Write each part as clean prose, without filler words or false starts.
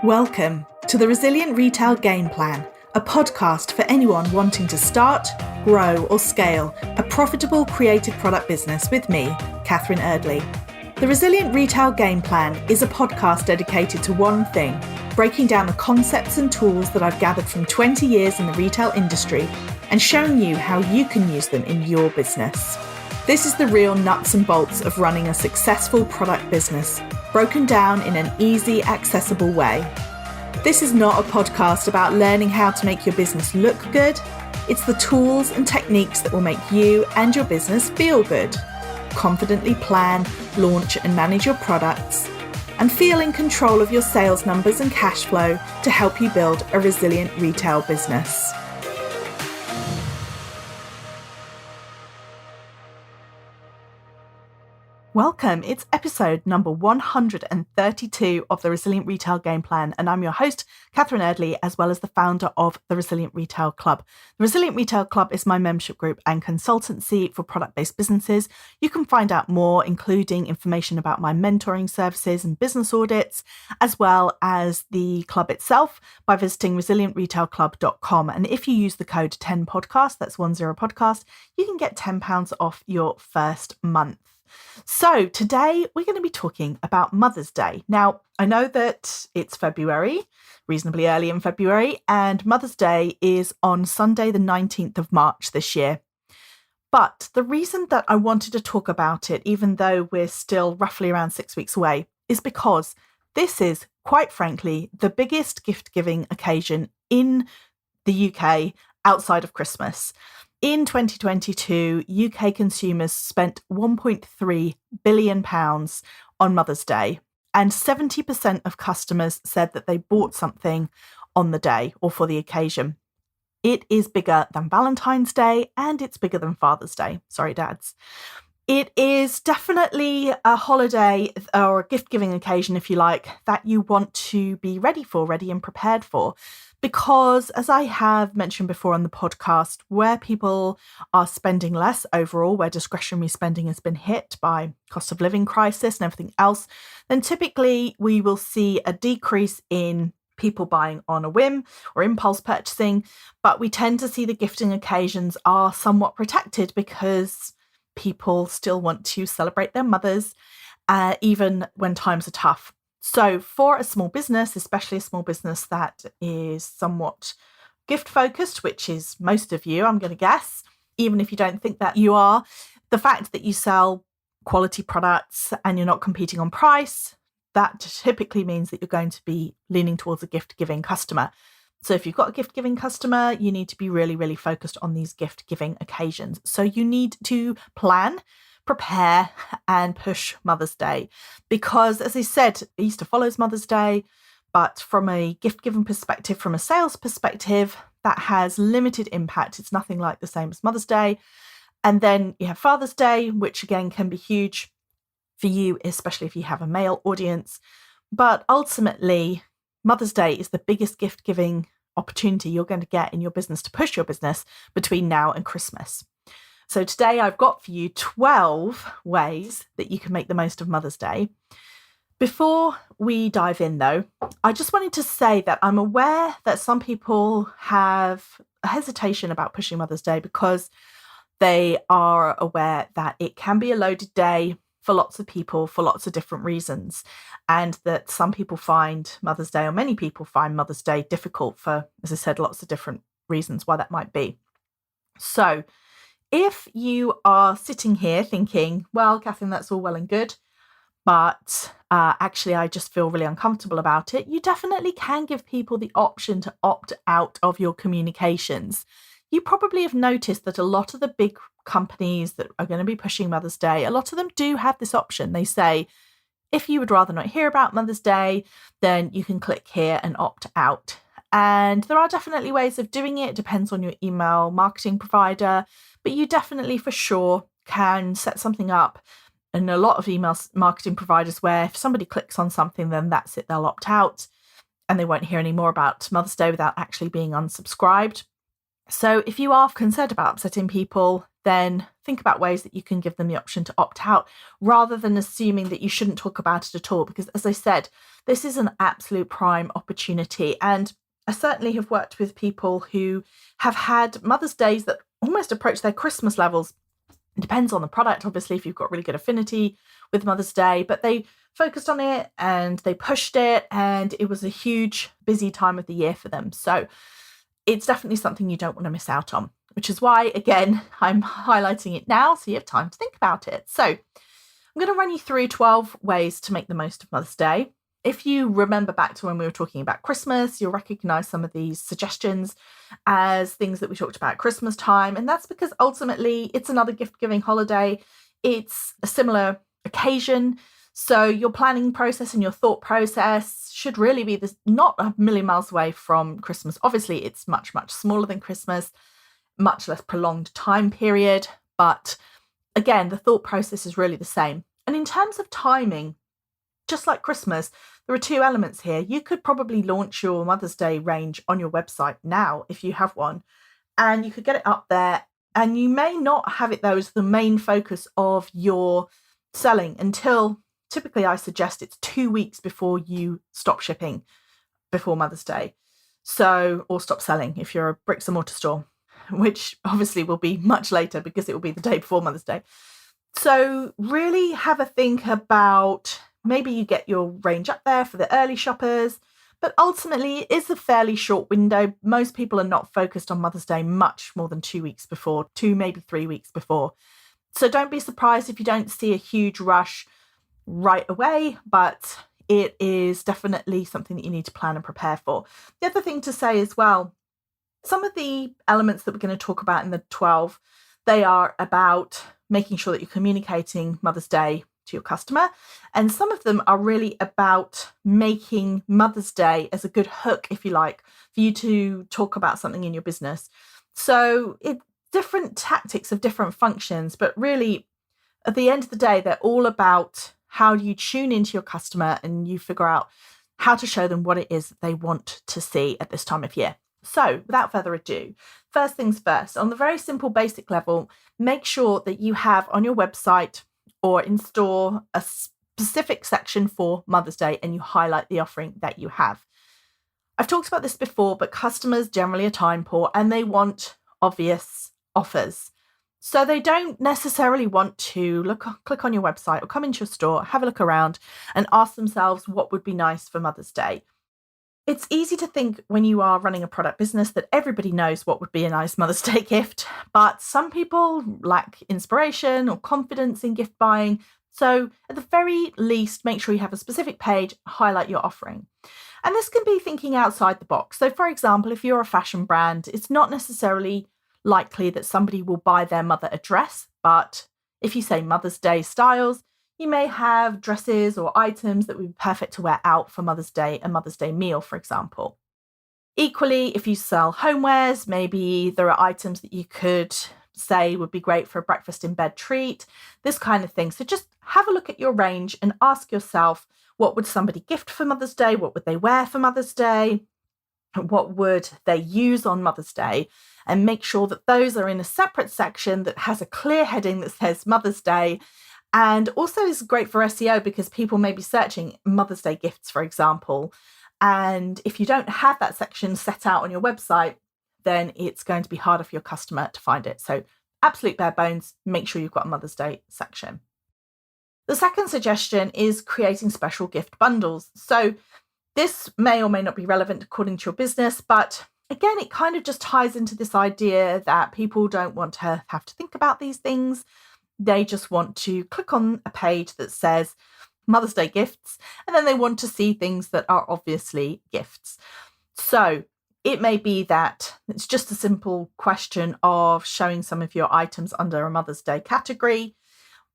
Welcome to the Resilient Retail Game Plan, a podcast for anyone wanting to start, grow or scale a profitable creative product business with me, Catherine Erdley. The Resilient Retail Game Plan is a podcast dedicated to one thing, breaking down the concepts and tools that I've gathered from 20 years in the retail industry and showing you how you can use them in your business. This is the real nuts and bolts of running a successful product business, broken down in an easy, accessible way. This is not a podcast about learning how to make your business look good. It's the tools and techniques that will make you and your business feel good. Confidently plan, launch and manage your products, and feel in control of your sales numbers and cash flow to help you build a resilient retail business. Welcome, it's episode number 132 of the Resilient Retail Game Plan, and I'm your host, Catherine Erdley, as well as the founder of the Resilient Retail Club. The Resilient Retail Club is my membership group and consultancy for product-based businesses. You can find out more, including information about my mentoring services and business audits, as well as the club itself, by visiting resilientretailclub.com. And if you use the code 10podcast, that's 10podcast, you can get £10 off your first month. So today we're going to be talking about Mother's Day. Now, I know that it's February, reasonably early in February, and Mother's Day is on Sunday, the 19th of March this year. But the reason that I wanted to talk about it, even though we're still roughly around 6 weeks away, is because this is, quite frankly, the biggest gift-giving occasion in the UK outside of Christmas. In 2022, UK consumers spent £1.3 billion on Mother's Day, and 70% of customers said that they bought something on the day or for the occasion. It is bigger than Valentine's Day and it's bigger than Father's Day. Sorry, dads. It is definitely a holiday or a gift-giving occasion, if you like, that you want to be ready and prepared for. Because, as I have mentioned before on the podcast, where people are spending less overall, where discretionary spending has been hit by cost of living crisis and everything else, then typically we will see a decrease in people buying on a whim or impulse purchasing. But we tend to see the gifting occasions are somewhat protected because people still want to celebrate their mothers, even when times are tough. So for a small business, especially a small business that is somewhat gift focused, which is most of you, I'm going to guess, even if you don't think that you are, the fact that you sell quality products and you're not competing on price, that typically means that you're going to be leaning towards a gift-giving customer. So if you've got a gift-giving customer, you need to be really focused on these gift-giving occasions. So you need to plan, prepare and push Mother's Day because, as I said, Easter follows Mother's Day, but from a gift-giving perspective, from a sales perspective, that has limited impact. It's nothing like the same as Mother's Day. And then you have Father's Day, which again can be huge for you, especially if you have a male audience. But ultimately, Mother's Day is the biggest gift-giving opportunity you're going to get in your business to push your business between now and Christmas. So today I've got for you 12 ways that you can make the most of Mother's Day. Before we dive in though, I just wanted to say that I'm aware that some people have a hesitation about pushing Mother's Day because they are aware that it can be a loaded day for lots of people for lots of different reasons, and that some people find Mother's Day, or many people find Mother's Day difficult for, as I said, lots of different reasons why that might be. So if you are sitting here thinking, well, Catherine, that's all well and good, but actually I just feel really uncomfortable about it, you definitely can give people the option to opt out of your communications. You probably have noticed that a lot of the big companies that are going to be pushing Mother's Day, a lot of them do have this option. They say, if you would rather not hear about Mother's Day, then you can click here and opt out. And there are definitely ways of doing it. It depends on your email marketing provider, but you definitely for sure can set something up. And a lot of email marketing providers where if somebody clicks on something, then that's it, they'll opt out and they won't hear any more about Mother's Day without actually being unsubscribed. So if you are concerned about upsetting people, then think about ways that you can give them the option to opt out rather than assuming that you shouldn't talk about it at all. Because as I said, this is an absolute prime opportunity. And I certainly have worked with people who have had Mother's Days that almost approach their Christmas levels. It depends on the product, obviously, if you've got really good affinity with Mother's Day, but they focused on it and they pushed it, and it was a huge, busy time of the year for them. So it's definitely something you don't want to miss out on, which is why, again, I'm highlighting it now so you have time to think about it. So I'm going to run you through 12 ways to make the most of Mother's Day. If you remember back to when we were talking about Christmas, you'll recognize some of these suggestions as things that we talked about at Christmas time. And that's because ultimately it's another gift-giving holiday. It's a similar occasion. So your planning process and your thought process should really be not a million miles away from Christmas. Obviously, it's much, much smaller than Christmas, much less prolonged time period. But again, the thought process is really the same. And in terms of timing, just like Christmas, there are two elements here. You could probably launch your Mother's Day range on your website now if you have one, and you could get it up there. And you may not have it though as the main focus of your selling until typically I suggest it's 2 weeks before you stop shipping before Mother's Day. So, or stop selling if you're a bricks and mortar store, which obviously will be much later because it will be the day before Mother's Day. So really have a think about maybe you get your range up there for the early shoppers, but ultimately it is a fairly short window. Most people are not focused on Mother's Day much more than 2 weeks before, 2, maybe 3 weeks before. So don't be surprised if you don't see a huge rush right away, but it is definitely something that you need to plan and prepare for. The other thing to say as well, some of the elements that we're going to talk about in the 12, they are about making sure that you're communicating Mother's Day to your customer. And some of them are really about making Mother's Day as a good hook, if you like, for you to talk about something in your business. So it's different tactics of different functions, but really at the end of the day, they're all about how you tune into your customer and you figure out how to show them what it is that they want to see at this time of year. So without further ado, first things first, on the very simple basic level, make sure that you have on your website or in store a specific section for Mother's Day and you highlight the offering that you have. I've talked about this before, but customers generally are time poor and they want obvious offers. So they don't necessarily want to click on your website or come into your store, have a look around and ask themselves what would be nice for Mother's Day. It's easy to think when you are running a product business that everybody knows what would be a nice Mother's Day gift, but some people lack inspiration or confidence in gift buying. So at the very least, make sure you have a specific page, highlight your offering. And this can be thinking outside the box. So for example, if you're a fashion brand, it's not necessarily likely that somebody will buy their mother a dress, but if you say Mother's Day styles, you may have dresses or items that would be perfect to wear out for Mother's Day, a Mother's Day meal, for example. Equally, if you sell homewares, maybe there are items that you could say would be great for a breakfast in bed treat, this kind of thing. So just have a look at your range and ask yourself, what would somebody gift for Mother's Day? What would they wear for Mother's Day? What would they use on Mother's Day? And make sure that those are in a separate section that has a clear heading that says Mother's Day. And also is great for SEO because people may be searching Mother's Day gifts, for example. And if you don't have that section set out on your website, then it's going to be harder for your customer to find it. So absolute bare bones, make sure you've got a Mother's Day section. The second suggestion is creating special gift bundles. So this may or may not be relevant according to your business, but again, it kind of just ties into this idea that people don't want to have to think about these things. They just want to click on a page that says Mother's Day gifts, and then they want to see things that are obviously gifts. So it may be that it's just a simple question of showing some of your items under a Mother's Day category.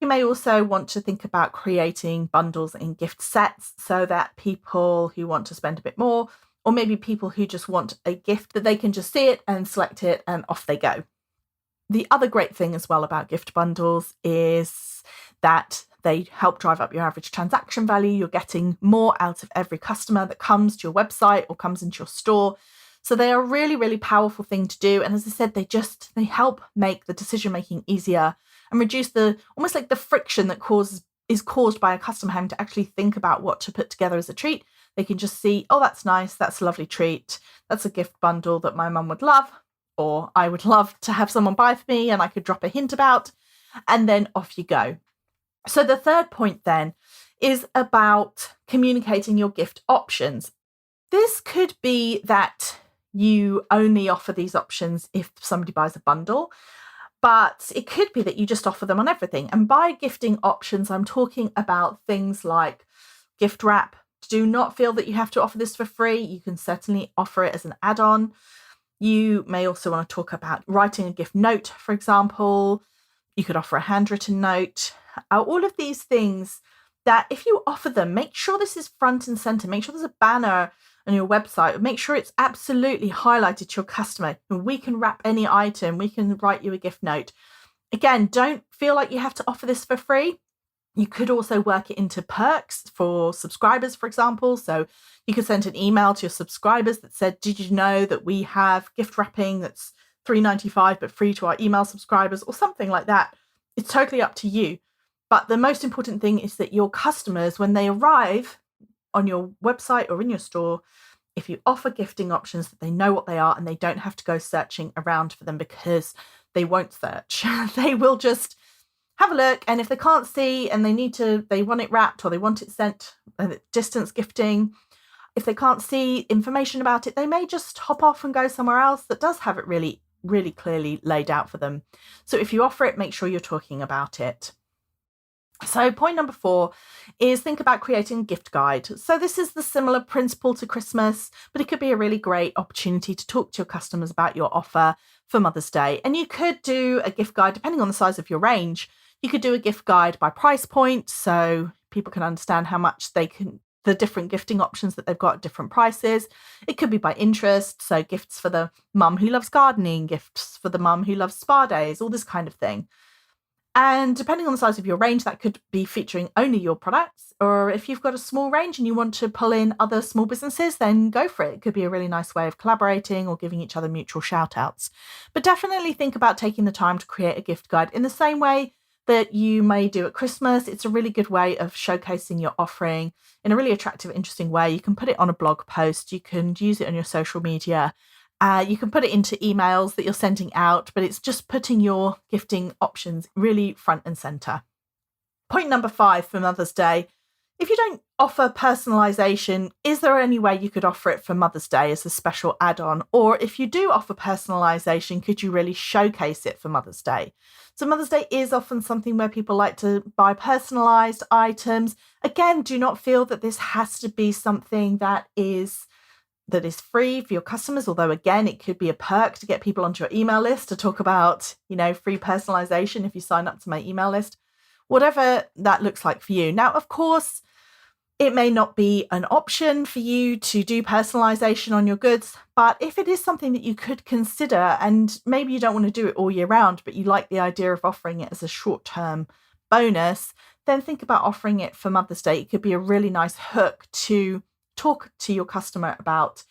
You may also want to think about creating bundles and gift sets so that people who want to spend a bit more, or maybe people who just want a gift, that they can just see it and select it and off they go. The other great thing as well about gift bundles is that they help drive up your average transaction value. You're getting more out of every customer that comes to your website or comes into your store. So they are a really, really powerful thing to do. And as I said, they help make the decision making easier and reduce the almost like the friction that is caused by a customer having to actually think about what to put together as a treat. They can just see, oh, that's nice. That's a lovely treat. That's a gift bundle that my mum would love, or I would love to have someone buy for me and I could drop a hint about, and then off you go. So the third point then is about communicating your gift options. This could be that you only offer these options if somebody buys a bundle, but it could be that you just offer them on everything. And by gifting options, I'm talking about things like gift wrap. Do not feel that you have to offer this for free. You can certainly offer it as an add-on. You may also want to talk about writing a gift note, for example. You could offer a handwritten note. All of these things that if you offer them, make sure this is front and center. Make sure there's a banner on your website. Make sure it's absolutely highlighted to your customer. And we can wrap any item. We can write you a gift note. Again, don't feel like you have to offer this for free. You could also work it into perks for subscribers, for example. So you could send an email to your subscribers that said, did you know that we have gift wrapping that's $3.95 but free to our email subscribers, or something like that. It's totally up to you. But the most important thing is that your customers, when they arrive on your website or in your store, if you offer gifting options, that they know what they are and they don't have to go searching around for them, because they won't search. They will just have a look, and if they can't see and they want it wrapped or they want it sent distance gifting, if they can't see information about it, they may just hop off and go somewhere else that does have it really, really clearly laid out for them. So if you offer it, make sure you're talking about it. So point number 4 is think about creating a gift guide. So this is the similar principle to Christmas, but it could be a really great opportunity to talk to your customers about your offer for Mother's Day. And you could do a gift guide, depending on the size of your range. You could do a gift guide by price point, so people can understand how much the different gifting options that they've got at different prices. It could be by interest, so gifts for the mum who loves gardening, gifts for the mum who loves spa days, all this kind of thing. And depending on the size of your range, that could be featuring only your products. Or if you've got a small range and you want to pull in other small businesses, then go for it. It could be a really nice way of collaborating or giving each other mutual shout outs. But definitely think about taking the time to create a gift guide in the same way that you may do at Christmas. It's a really good way of showcasing your offering in a really attractive, interesting way. You can put it on a blog post. You can use it on your social media. You can put it into emails that you're sending out, but it's just putting your gifting options really front and center. Point number 5 for Mother's Day. If you don't offer personalisation, is there any way you could offer it for Mother's Day as a special add-on? Or if you do offer personalisation, could you really showcase it for Mother's Day? So Mother's Day is often something where people like to buy personalised items. Again, do not feel that this has to be something that is free for your customers, although again, it could be a perk to get people onto your email list to talk about, free personalization if you sign up to my email list, whatever that looks like for you. Now, of course, it may not be an option for you to do personalization on your goods, but if it is something that you could consider, and maybe you don't want to do it all year round, but you like the idea of offering it as a short-term bonus, then think about offering it for Mother's Day. It could be a really nice hook to talk to your customer about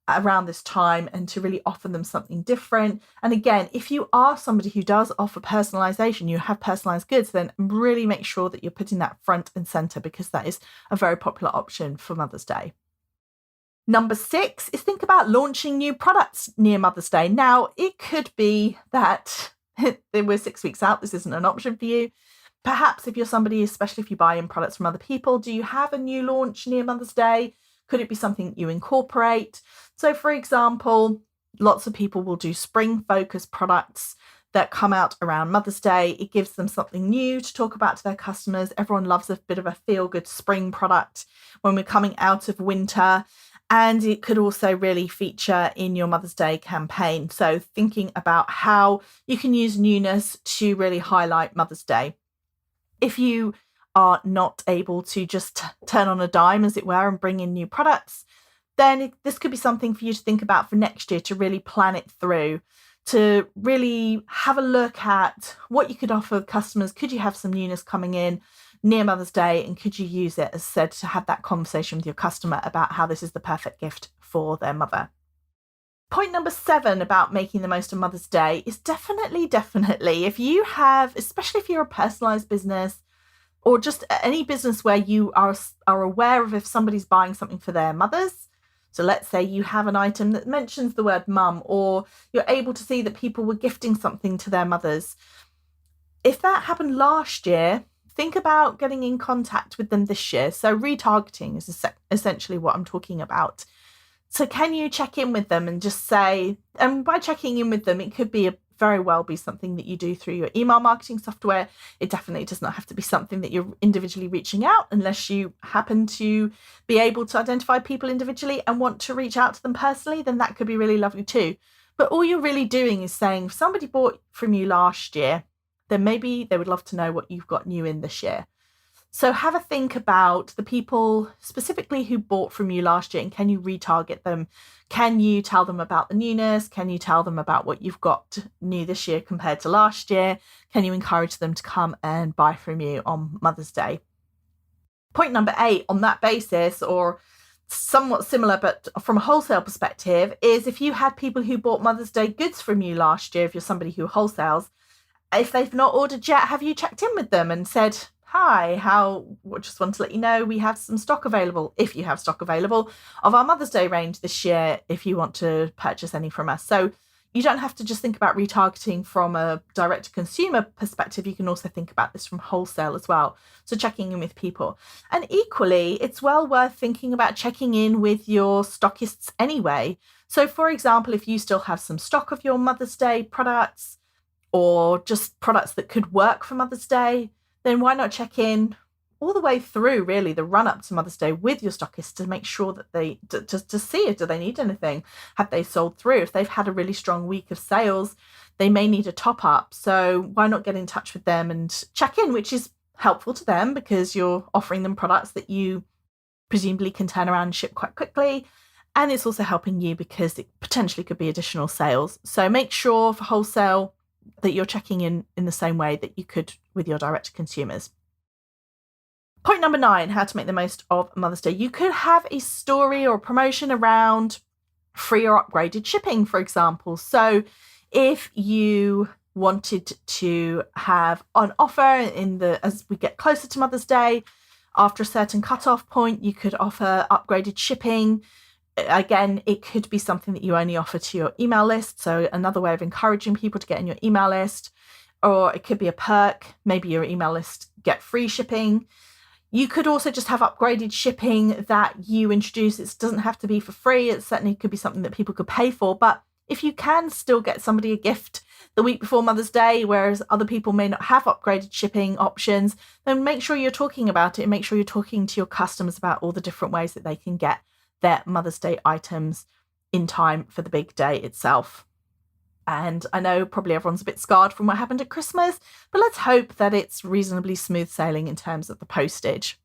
around this time and to really offer them something different. And again, if you are somebody who does offer personalization, you have personalized goods, then really make sure that you're putting that front and center, because that is a very popular option for Mother's Day. Number 6 is think about launching new products near Mother's Day. Now, it could be that we're 6 weeks out. This isn't an option for you. Perhaps if you're somebody, especially if you buy in products from other people, do you have a new launch near Mother's Day? Could it be something you incorporate? So, for example, lots of people will do spring-focused products that come out around Mother's Day. It gives them something new to talk about to their customers. Everyone loves a bit of a feel-good spring product when we're coming out of winter. And it could also really feature in your Mother's Day campaign. So thinking about how you can use newness to really highlight Mother's Day. If you are not able to just turn on a dime, as it were, and bring in new products, then this could be something for you to think about for next year, to really plan it through, to really have a look at what you could offer customers. Could you have some newness coming in near Mother's Day, and could you use it, as said, to have that conversation with your customer about how this is the perfect gift for their mother? Point number 7 about making the most of Mother's Day is definitely, if you have, especially if you're a personalized business or just any business where you are aware of if somebody's buying something for their mothers. So let's say you have an item that mentions the word mum, or you're able to see that people were gifting something to their mothers. If that happened last year, think about getting in contact with them this year. So retargeting is essentially what I'm talking about. So can you check in with them and just say, and by checking in with them, it could be very well be something that you do through your email marketing software. It definitely does not have to be something that you're individually reaching out, unless you happen to be able to identify people individually and want to reach out to them personally, then that could be really lovely too. But all you're really doing is saying, if somebody bought from you last year, then maybe they would love to know what you've got new in this year. So have a think about the people specifically who bought from you last year, and can you retarget them? Can you tell them about the newness? Can you tell them about what you've got new this year compared to last year? Can you encourage them to come and buy from you on Mother's Day? Point number 8 on that basis, or somewhat similar but from a wholesale perspective, is if you had people who bought Mother's Day goods from you last year, if you're somebody who wholesales, if they've not ordered yet, have you checked in with them and said, hi, just want to let you know we have some stock available, if you have stock available, of our Mother's Day range this year, if you want to purchase any from us. So you don't have to just think about retargeting from a direct-to-consumer perspective. You can also think about this from wholesale as well. So checking in with people. And equally, it's well worth thinking about checking in with your stockists anyway. So for example, if you still have some stock of your Mother's Day products, or just products that could work for Mother's Day, then why not check in all the way through, really, the run up to Mother's Day with your stockists to make sure that they, to see if do they need anything? Have they sold through? If they've had a really strong week of sales, they may need a top up. So why not get in touch with them and check in, which is helpful to them because you're offering them products that you presumably can turn around and ship quite quickly. And it's also helping you because it potentially could be additional sales. So make sure for wholesale that you're checking in the same way that you could with your direct consumers. Point number 9, how to make the most of Mother's Day. You could have a story or a promotion around free or upgraded shipping, for example. So if you wanted to have an offer as we get closer to Mother's Day, after a certain cutoff point, you could offer upgraded shipping. Again, it could be something that you only offer to your email list. So another way of encouraging people to get in your email list, or it could be a perk. Maybe your email list get free shipping. You could also just have upgraded shipping that you introduce. It doesn't have to be for free. It certainly could be something that people could pay for. But if you can still get somebody a gift the week before Mother's Day, whereas other people may not have upgraded shipping options, then make sure you're talking about it and make sure you're talking to your customers about all the different ways that they can get their Mother's Day items in time for the big day itself. And I know probably everyone's a bit scarred from what happened at Christmas, but let's hope that it's reasonably smooth sailing in terms of the postage.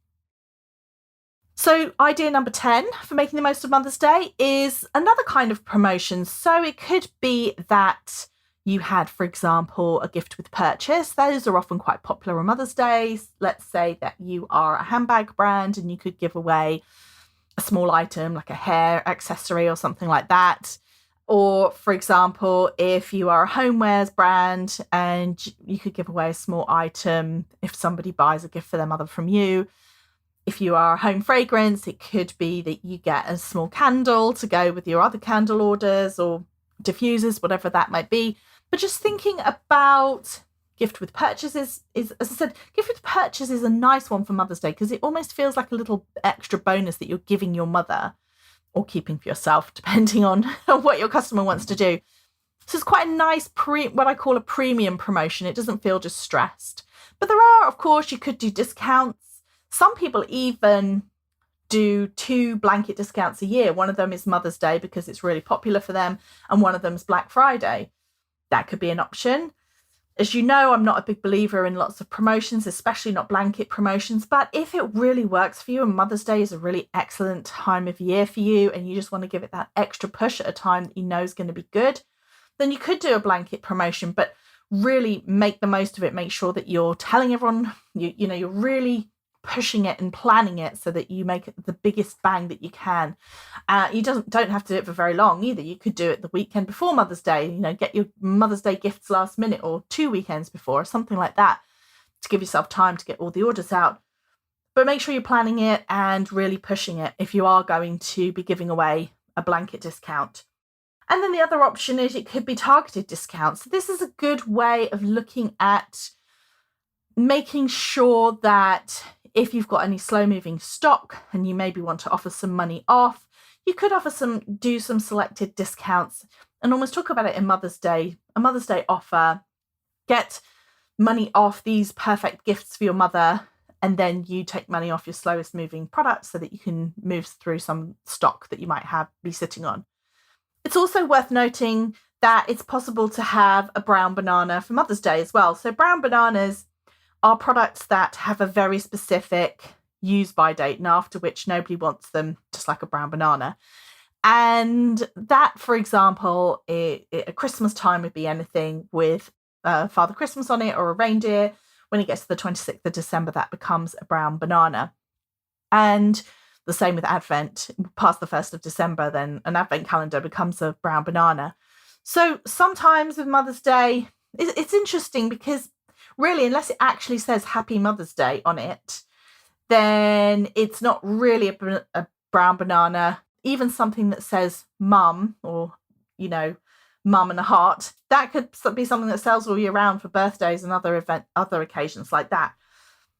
So idea number 10 for making the most of Mother's Day is another kind of promotion. So it could be that you had, for example, a gift with purchase. Those are often quite popular on Mother's Day. Let's say that you are a handbag brand and you could give away a small item like a hair accessory or something like that. Or, for example, if you are a homewares brand and you could give away a small item if somebody buys a gift for their mother from you. If you are a home fragrance, it could be that you get a small candle to go with your other candle orders or diffusers, whatever that might be. But just thinking about gift with purchases is, as I said, gift with purchase is a nice one for Mother's Day because it almost feels like a little extra bonus that you're giving your mother or keeping for yourself, depending on what your customer wants to do. So it's quite a nice, what I call a premium promotion. It doesn't feel just stressed. But there are, of course, you could do discounts. Some people even do 2 blanket discounts a year. One of them is Mother's Day because it's really popular for them, and one of them is Black Friday. That could be an option. As you know, I'm not a big believer in lots of promotions, especially not blanket promotions. But if it really works for you and Mother's Day is a really excellent time of year for you and you just want to give it that extra push at a time that you know is going to be good, then you could do a blanket promotion, but really make the most of it. Make sure that you're telling everyone, you're really pushing it and planning it so that you make it the biggest bang that you can. You don't have to do it for very long either. You could do it the weekend before Mother's Day, get your Mother's Day gifts last minute or 2 weekends before or something like that to give yourself time to get all the orders out. But make sure you're planning it and really pushing it if you are going to be giving away a blanket discount. And then the other option is it could be targeted discounts. So this is a good way of looking at making sure that if you've got any slow moving stock and you maybe want to offer some money off, you could do some selected discounts and almost talk about it in Mother's Day, a Mother's Day offer, get money off these perfect gifts for your mother, and then you take money off your slowest moving products so that you can move through some stock that you might be sitting on. It's also worth noting that it's possible to have a brown banana for Mother's Day as well. So brown bananas are products that have a very specific use by date and after which nobody wants them, just like a brown banana. And that, for example, at Christmas time would be anything with Father Christmas on it or a reindeer. When it gets to the 26th of December, that becomes a brown banana. And the same with Advent. Past the 1st of December, then an Advent calendar becomes a brown banana. So sometimes with Mother's Day, it's interesting because really, unless it actually says Happy Mother's Day on it, then it's not really a brown banana. Even something that says Mum or, Mum and a heart, that could be something that sells all year round for birthdays and other occasions like that.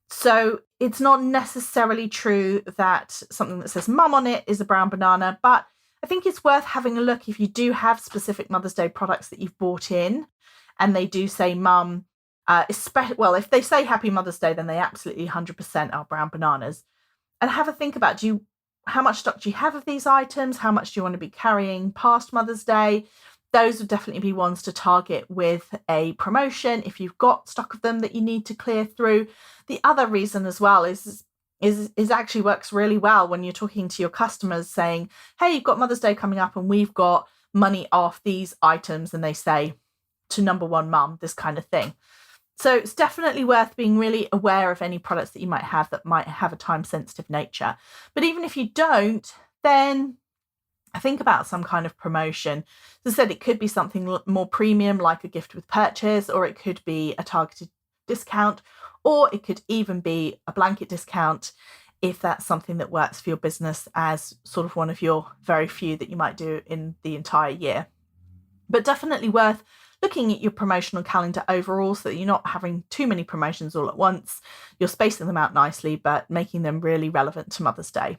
So it's not necessarily true that something that says Mum on it is a brown banana, but I think it's worth having a look if you do have specific Mother's Day products that you've bought in and they do say Mum. If they say Happy Mother's Day, then they absolutely 100% are brown bananas. And have a think about, how much stock do you have of these items? How much do you want to be carrying past Mother's Day? Those would definitely be ones to target with a promotion if you've got stock of them that you need to clear through. The other reason as well is actually works really well when you're talking to your customers saying, hey, you've got Mother's Day coming up and we've got money off these items, and they say to number one mum, this kind of thing. So it's definitely worth being really aware of any products that you might have that might have a time sensitive nature. But even if you don't, then think about some kind of promotion. As I said, it could be something more premium like a gift with purchase, or it could be a targeted discount, or it could even be a blanket discount if that's something that works for your business as sort of one of your very few that you might do in the entire year. But definitely worth looking at your promotional calendar overall so that you're not having too many promotions all at once. You're spacing them out nicely, but making them really relevant to Mother's Day.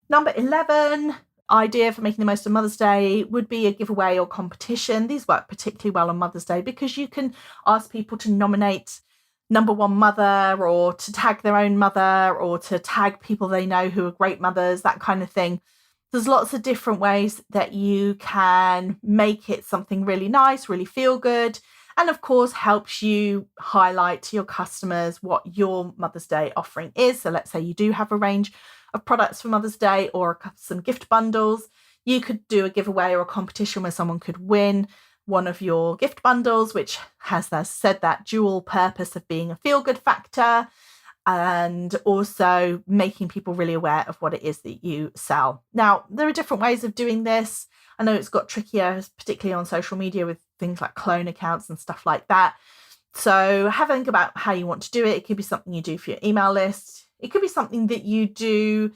Number 11 idea for making the most of Mother's Day would be a giveaway or competition. These work particularly well on Mother's Day because you can ask people to nominate number one mother, or to tag their own mother, or to tag people they know who are great mothers, that kind of thing. There's lots of different ways that you can make it something really nice, really feel good, and of course helps you highlight to your customers what your Mother's Day offering is. So let's say you do have a range of products for Mother's Day or some gift bundles. You could do a giveaway or a competition where someone could win one of your gift bundles, which has, as said, that dual purpose of being a feel-good factor and also making people really aware of what it is that you sell. Now, there are different ways of doing this. I know it's got trickier, particularly on social media with things like clone accounts and stuff like that. So have a think about how you want to do it. It could be something you do for your email list. It could be something that you do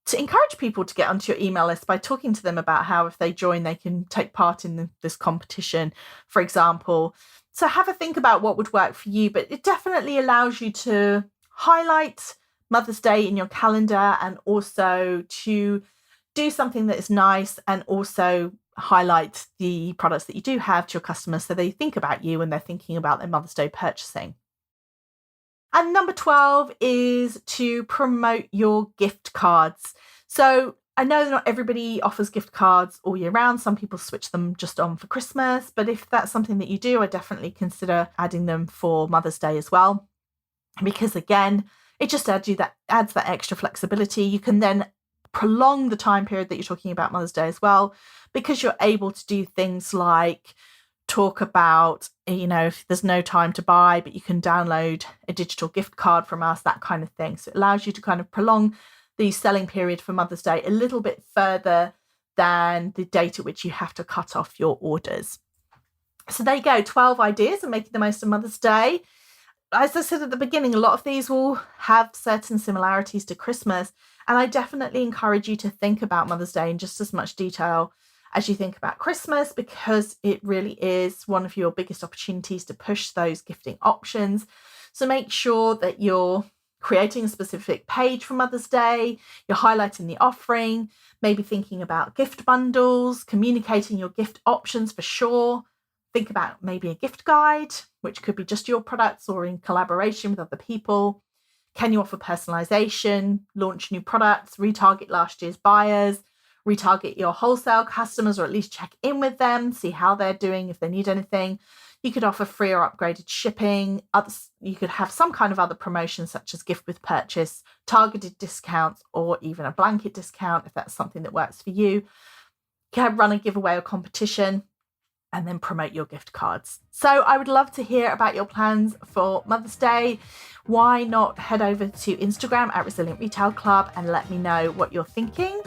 to encourage people to get onto your email list by talking to them about how if they join, they can take part in this competition, for example. So have a think about what would work for you, but it definitely allows you to highlight Mother's Day in your calendar and also to do something that is nice and also highlight the products that you do have to your customers so they think about you when they're thinking about their Mother's Day purchasing. And number 12 is to promote your gift cards. So I know that not everybody offers gift cards all year round. Some people switch them just on for Christmas. But if that's something that you do, I definitely consider adding them for Mother's Day as well. Because again, it just adds that extra flexibility. You can then prolong the time period that you're talking about Mother's Day as well, because you're able to do things like talk about, if there's no time to buy, but you can download a digital gift card from us, that kind of thing. So it allows you to kind of prolong the selling period for Mother's Day a little bit further than the date at which you have to cut off your orders. So there you go, 12 ideas on making the most of Mother's Day. As I said at the beginning, a lot of these will have certain similarities to Christmas, and I definitely encourage you to think about Mother's Day in just as much detail as you think about Christmas, because it really is one of your biggest opportunities to push those gifting options. So make sure that you're creating a specific page for Mother's Day, you're highlighting the offering, maybe thinking about gift bundles, communicating your gift options for sure. Think about maybe a gift guide, which could be just your products or in collaboration with other people. Can you offer personalisation, launch new products, retarget last year's buyers, retarget your wholesale customers, or at least check in with them, see how they're doing, if they need anything. You could offer free or upgraded shipping. You could have some kind of other promotions such as gift with purchase, targeted discounts, or even a blanket discount if that's something that works for you. You can run a giveaway or competition and then promote your gift cards. So I would love to hear about your plans for Mother's Day. Why not head over to Instagram at Resilient Retail Club and let me know what you're thinking.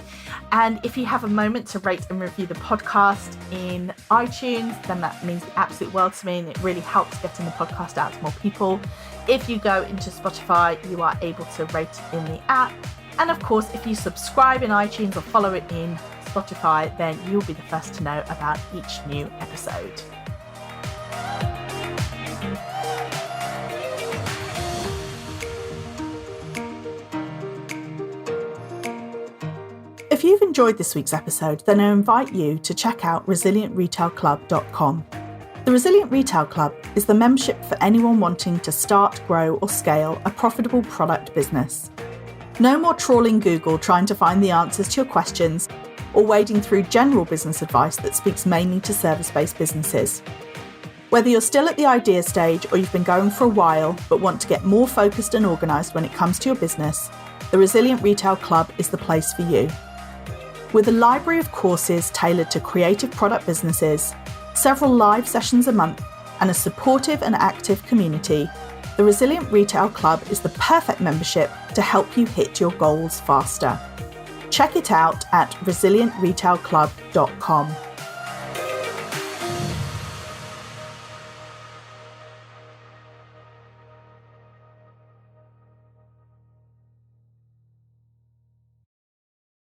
And if you have a moment to rate and review the podcast in iTunes, then that means the absolute world to me, and it really helps getting the podcast out to more people. If you go into Spotify, you are able to rate it in the app. And of course, if you subscribe in iTunes or follow it in Spotify, then you'll be the first to know about each new episode. If you've enjoyed this week's episode, then I invite you to check out resilientretailclub.com. The Resilient Retail Club is the membership for anyone wanting to start, grow, or scale a profitable product business. No more trawling Google trying to find the answers to your questions, or wading through general business advice that speaks mainly to service-based businesses. Whether you're still at the idea stage or you've been going for a while but want to get more focused and organised when it comes to your business, the Resilient Retail Club is the place for you. With a library of courses tailored to creative product businesses, several live sessions a month, and a supportive and active community, the Resilient Retail Club is the perfect membership to help you hit your goals faster. Check it out at resilientretailclub.com.